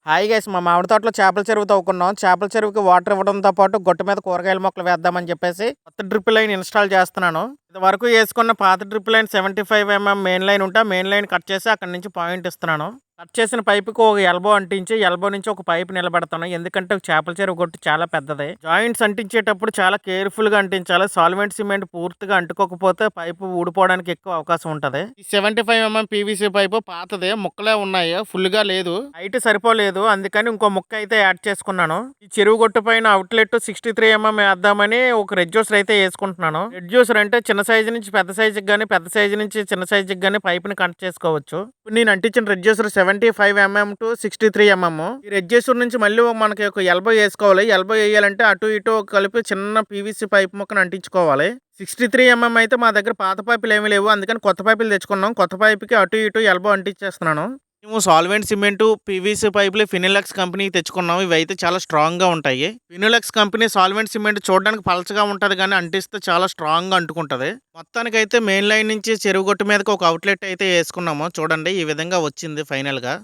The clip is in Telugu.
హాయ్ గైస్ మా మామిడి తోటలో చేపల చెరువు తవ్వుకున్నాం. చేపల చెరువుకి వాటర్ ఇవ్వడంతో పాటు గొట్టు మీద కూరగాయల మొక్కలు వేద్దామని చెప్పేసి కొత్త డ్రిప్ లైన్ ఇన్స్టాల్ చేస్తున్నాను. ఇది వరకు వేసుకున్న పాత drip line 75 mm main line ఉంటే మెయిన్ లైన్ కట్ చేసి అక్కడ నుంచి పాయింట్ ఇస్తున్నాను. కట్ చేసిన పైపుకి ఒక ఎల్బో అంటించి ఎల్బో నుంచి ఒక పైపు నిలబెడతాను. ఎందుకంటే చేపల చెరువు గొట్టు చాలా పెద్దది. జాయింట్స్ అంటించేటప్పుడు చాలా కేర్ఫుల్ గా అంటించాలి. సాల్వెంట్ సిమెంట్ పూర్తిగా అంటుకోకపోతే పైపు ఊడిపోవడానికి ఎక్కువ అవకాశం ఉంటది. ఈ 75 mm పీవీసీ పైపు పాతదే, ముక్కలే ఉన్నాయి, ఫుల్ గా లేదు, హైట్ సరిపోలేదు. అందుకని ఇంకో ముక్క అయితే యాడ్ చేసుకున్నాను. ఈ చెరువు గొట్టు పైన అవుట్లెట్ 63 mm వేద్దామని ఒక రెడ్యూసర్ అయితే వేసుకుంటున్నాను. రెడ్యూసర్ అంటే చిన్న సైజు నుంచి పెద్ద సైజుకి గానీ, పెద్ద సైజు నుంచి చిన్న సైజుకి గానీ పైప్ ని కనెక్ట్ చేసుకోవచ్చు. నేను అంటించిన రెడ్యూసర్ 75 mm to 63 mm. ఈ రెడ్యూసర్ నుంచి మళ్ళీ మనకి ఒక ఎల్బో వేసుకోవాలి. ఎల్బో వేయాలంటే అటు ఇటు కలిపి చిన్న పీవీసీ పైప్ ముక్కను అంటించుకోవాలి. 63 mm అయితే మా దగ్గర పాత పైపులు ఏమీ లేవు, అందుకని కొత్త పైపులు తెచ్చుకున్నాం. కొత్త పైపుకి అటు ఇటు ఎల్బో అంటించేస్తున్నాను. మేము సాల్వెంట్ సిమెంట్ పీవీసీ పైపులు ఫినోలెక్స్ కంపెనీ తెచ్చుకున్నాము. ఇవి అయితే చాలా స్ట్రాంగ్ గా ఉంటాయి. ఫినోలెక్స్ కంపెనీ సాల్వెంట్ సిమెంట్ చూడడానికి పలచగా ఉంటది కానీ అంటిస్తే చాలా స్ట్రాంగ్ గా అంటుకుంటది. మొత్తానికైతే మెయిన్ లైన్ నుంచి చెరువు గొట్టు మీదకి ఒక అవుట్లెట్ అయితే వేసుకున్నాము. చూడండి ఈ విధంగా వచ్చింది ఫైనల్ గా.